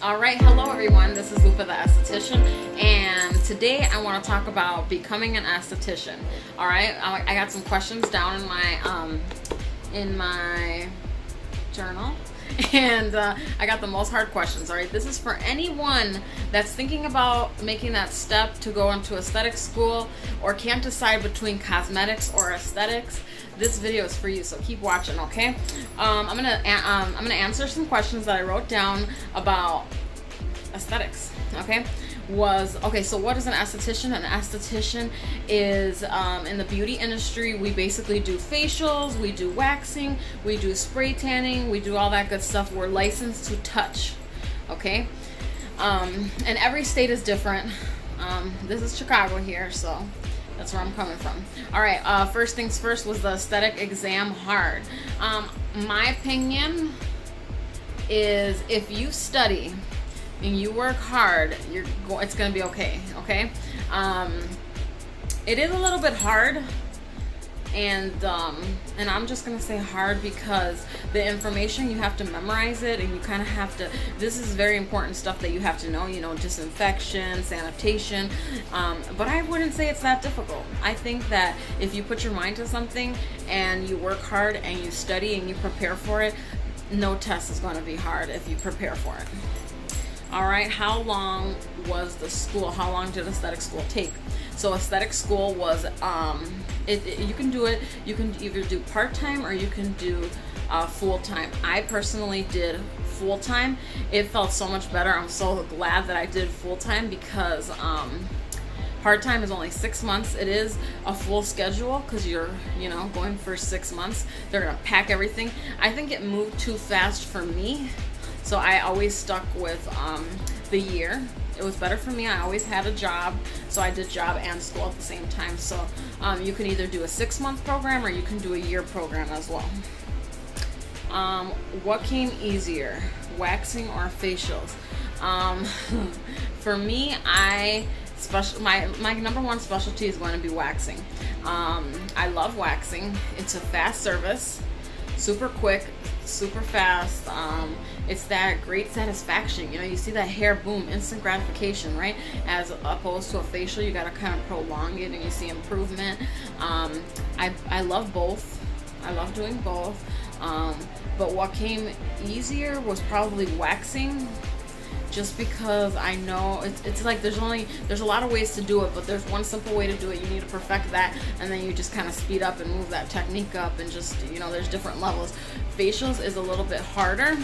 All right, hello everyone. This is Lupe the Esthetician, and today I want to talk about becoming an esthetician. All right, I got some questions down in my journal, and I got the most hard questions. All right, this is for anyone that's thinking about making that step to go into aesthetic school or can't decide between cosmetics or aesthetics. This video is for you, so keep watching, okay? I'm gonna answer some questions that I wrote down about aesthetics. Okay, so what is an esthetician? An esthetician is in the beauty industry. We basically do facials, we do waxing, we do spray tanning, we do all that good stuff. We're licensed to touch. Okay, and every state is different. This is Chicago here, so that's where I'm coming from. All right, first things first, was the aesthetic exam hard? My opinion is if you study and you work hard, it's gonna be okay. Okay, it is a little bit hard, and I'm just gonna say hard because the information, you have to memorize it, and you kind of have to. This is very important stuff that you have to know. You know, disinfection, sanitation. But I wouldn't say it's that difficult. I think that if you put your mind to something and you work hard and you study and you prepare for it, no test is going to be hard if you prepare for it. All right, how long was the school? How long did aesthetic school take? So aesthetic school was, you can do it, you can either do part-time or you can do full-time. I personally did full-time. It felt so much better. I'm so glad that I did full-time because part-time is only 6 months. It is a full schedule because you're, going for 6 months. They're gonna pack everything. I think it moved too fast for me. So I always stuck with the year. It was better for me. I always had a job, so I did job and school at the same time. So you can either do a 6-month program or you can do a year program as well. What came easier, waxing or facials? For me, my number one specialty is going to be waxing. I love waxing. It's a fast service, super quick, super fast. It's that great satisfaction. You see that hair, boom, instant gratification, right? As opposed to a facial, you got to kind of prolong it and you see improvement. I love both. I love doing both. But what came easier was probably waxing, just because I know it's like there's a lot of ways to do it, but there's one simple way to do it. You need to perfect that, and then you just kind of speed up and move that technique up, and just, there's different levels. Facials is a little bit harder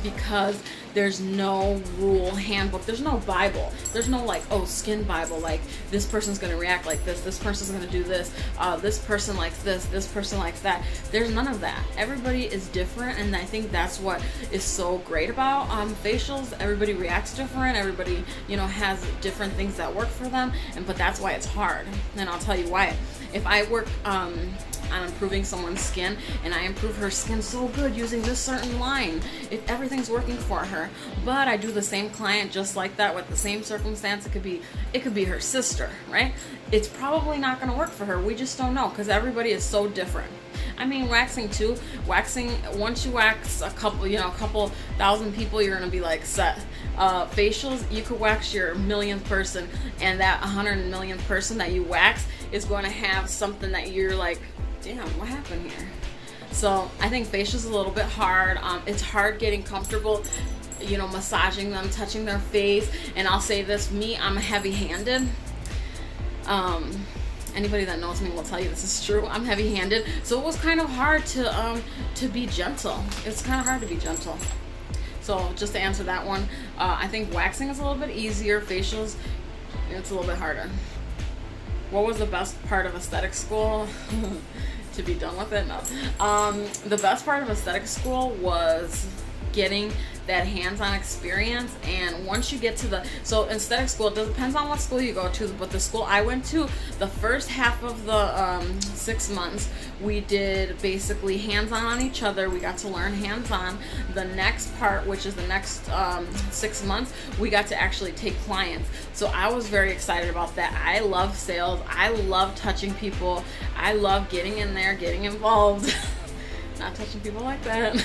because there's no rule handbook. There's no Bible. There's no skin Bible, like this person's gonna react like this person's gonna do this, this person likes this person likes that. There's none of that. Everybody is different, and I think that's what is so great about facials. Everybody reacts different. Everybody has different things that work for them, but that's why it's hard. And I'll tell you why. If I work on improving someone's skin, and I improve her skin so good using this certain line, everything's working for her. But I do the same client just like that with the same circumstance. It could be her sister, right? It's probably not going to work for her. We just don't know, because everybody is so different. I mean, waxing too. Waxing, once you wax a couple thousand people, you're gonna be set. Facials, you could wax your millionth person, and that 100 millionth person that you wax is going to have something that you're like, damn, what happened here? So I think facials is a little bit hard. It's hard getting comfortable, massaging them, touching their face. And I'll say this, I'm heavy-handed. Anybody that knows me will tell you this is true. I'm heavy-handed, so it was kind of hard to be gentle. It's kind of hard to be gentle. So just to answer that one, I think waxing is a little bit easier. Facials, it's a little bit harder. What was the best part of aesthetic school? To be done with it? No. The best part of aesthetic school was getting that hands-on experience. And once you get to so aesthetic school, it depends on what school you go to, but the school I went to, the first half of the 6 months, we did basically hands-on on each other. We got to learn hands-on. The next part, which is the next 6 months, we got to actually take clients. So I was very excited about that. I love sales. I love touching people. I love getting in there, getting involved. not touching people like that.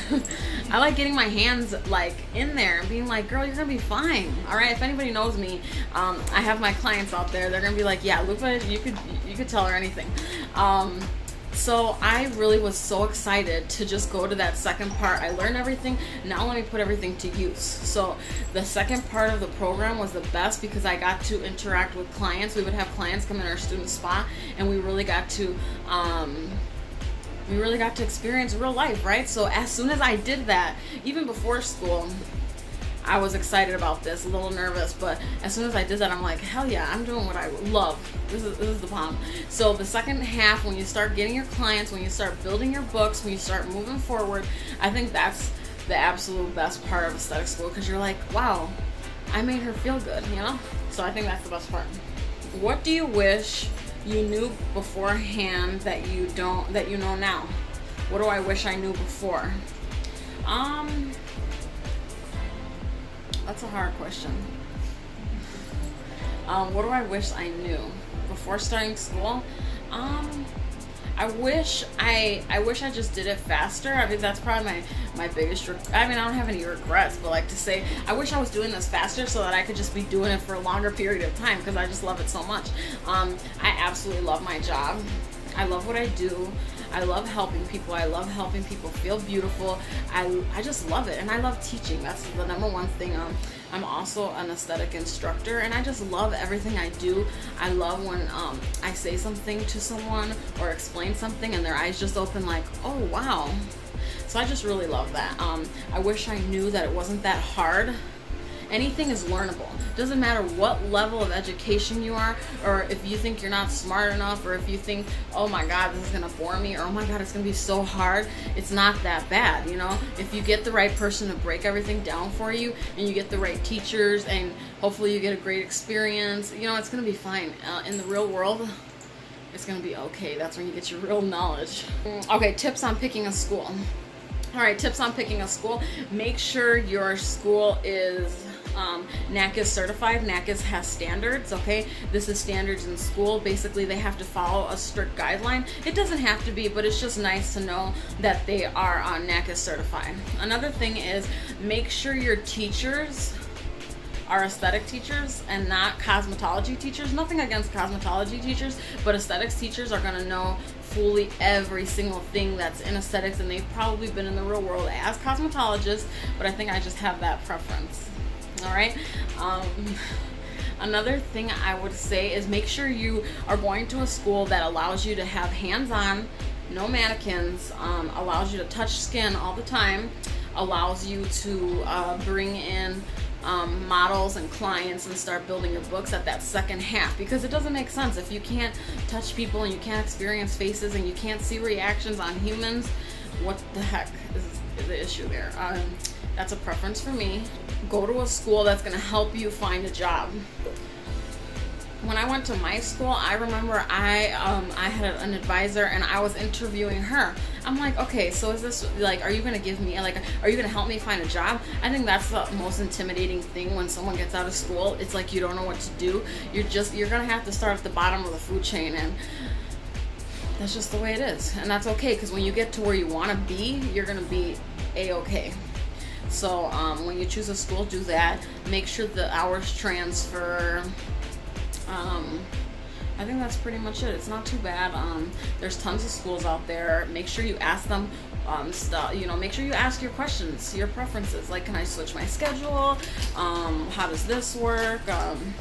I like getting my hands like in there and being like, girl, you're gonna be fine. All right. If anybody knows me, I have my clients out there. They're gonna be like, yeah, Lupe, you could tell her anything. So I really was so excited to just go to that second part. I learned everything. Now let me put everything to use. So the second part of the program was the best because I got to interact with clients. We would have clients come in our student spa, and we really got to experience real life, right? So as soon as I did that, even before school, I was excited about this, a little nervous, but as soon as I did that, I'm like, hell yeah, I'm doing what I love. This is the bomb. So the second half, when you start getting your clients, when you start building your books, when you start moving forward, I think that's the absolute best part of aesthetic school, because you're like, wow, I made her feel good, you know? So I think that's the best part. What do you wish you knew beforehand that you know now? What do I wish I knew before? That's a hard question. What do I wish I knew before starting school? I wish I just did it faster. I mean, that's probably my biggest I mean, I don't have any regrets, but like to say, I wish I was doing this faster so that I could just be doing it for a longer period of time, because I just love it so much. I absolutely love my job. I love what I do. I love helping people. I love helping people feel beautiful. I just love it, and I love teaching. That's the number one thing. I'm also an aesthetic instructor, and I just love everything I do. I love when I say something to someone or explain something and their eyes just open like, oh wow. So I just really love that. I wish I knew that it wasn't that hard. Anything is learnable. Doesn't matter what level of education you are, or if you think you're not smart enough, or if you think, oh my god, this is gonna bore me, or oh my god, it's gonna be so hard. It's not that bad, you know? If you get the right person to break everything down for you, and you get the right teachers, and hopefully you get a great experience, you know, it's gonna be fine. In the real world, it's gonna be okay. That's when you get your real knowledge. Okay, tips on picking a school. All right, tips on picking a school. Make sure your school is NACIS certified. NACIS has standards, okay? This is standards in school. Basically, they have to follow a strict guideline. It doesn't have to be, but it's just nice to know that they are NACIS certified. Another thing is, make sure your teachers are aesthetic teachers and not cosmetology teachers. Nothing against cosmetology teachers, but aesthetics teachers are gonna know fully every single thing that's in aesthetics, and they've probably been in the real world as cosmetologists, but I think I just have that preference. All right. Another thing I would say is make sure you are going to a school that allows you to have hands-on, no mannequins, allows you to touch skin all the time, allows you to bring in models and clients and start building your books at that second half, because it doesn't make sense if you can't touch people and you can't experience faces and you can't see reactions on humans. What the heck is the issue there? That's a preference for me. Go to a school that's going to help you find a job. When I went to my school, I remember I had an advisor and I was interviewing her. I'm like, okay, so is this like, are you going to give me, like, are you going to help me find a job? I think that's the most intimidating thing when someone gets out of school. It's like you don't know what to do. You're going to have to start at the bottom of the food chain, and that's just the way it is. And that's okay, because when you get to where you want to be, you're going to be A-okay. So when you choose a school, do that. Make sure the hours transfer. I think that's pretty much it. It's not too bad. There's tons of schools out there. Make sure you ask them make sure you ask your questions, your preferences. Like, can I switch my schedule? How does this work?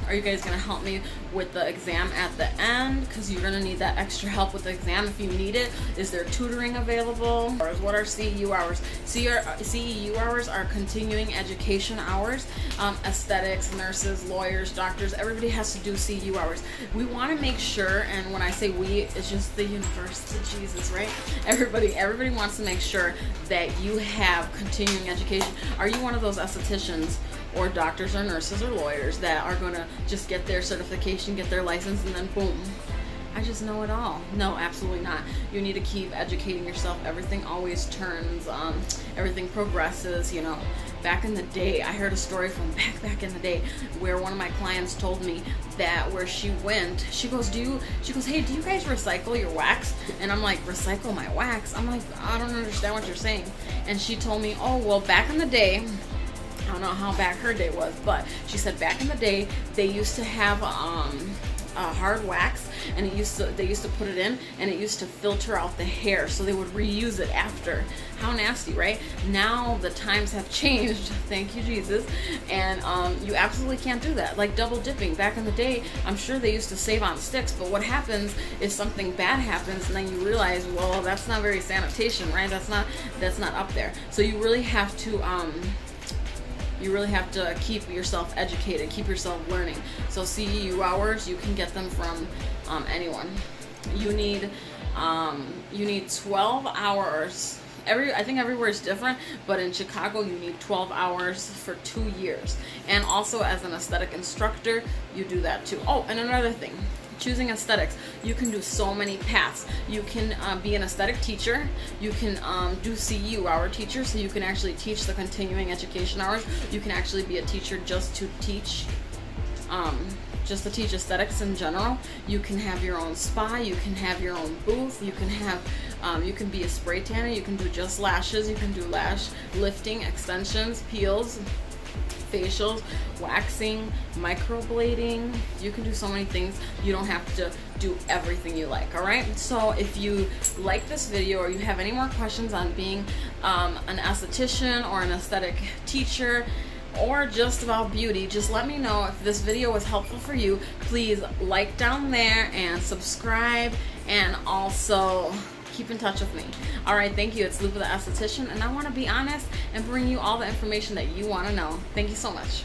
Are you guys gonna help me with the exam at the end? Because you're gonna need that extra help with the exam if you need it. Is there tutoring available? Or what are CEU hours? CEU hours are continuing education hours. Aesthetics, nurses, lawyers, doctors, everybody has to do CEU hours. We want to make sure, and when I say we, it's just the universe, Jesus, right? Everybody wants to make sure that you have continuing education. Are you one of those estheticians or doctors or nurses or lawyers that are going to just get their certification, get their license, and then boom, I just know it all? No, absolutely not. You need to keep educating yourself. Everything always turns, everything progresses, back in the day, I heard a story from back in the day where one of my clients told me that where she went, she goes, hey, do you guys recycle your wax? And I'm like, recycle my wax? I'm like, I don't understand what you're saying. And she told me, oh, well, back in the day, I don't know how back her day was, but she said back in the day, they used to have hard wax, and they used to put it in, and it used to filter out the hair, so they would reuse it after. How nasty, right? Now the times have changed, thank you Jesus, and you absolutely can't do that. Like double dipping, back in the day, I'm sure they used to save on sticks, but what happens if something bad happens and then you realize, well, that's not very sanitation, right? That's not up there. So you really have to keep yourself educated, keep yourself learning. So CEU hours, you can get them from anyone. You need 12 hours. I think everywhere is different, but in Chicago you need 12 hours for 2 years. And also as an aesthetic instructor, you do that too. Oh, and another thing, choosing aesthetics, you can do so many paths. You can be an aesthetic teacher. You can do CEU hour teacher, so you can actually teach the continuing education hours. You can actually be a teacher just to teach aesthetics in general. You can have your own spa. You can have your own booth. You can have you can be a spray tanner. You can do just lashes. You can do lash lifting, extensions, peels, facials, waxing, microblading. You can do so many things. You don't have to do everything you like. All right, so if you like this video or you have any more questions on being an esthetician or an aesthetic teacher, or just about beauty, just let me know. If this video was helpful for you, please like down there and subscribe, and also keep in touch with me. All right, thank you. It's Lupe the Esthetician, and I want to be honest and bring you all the information that you want to know. Thank you so much.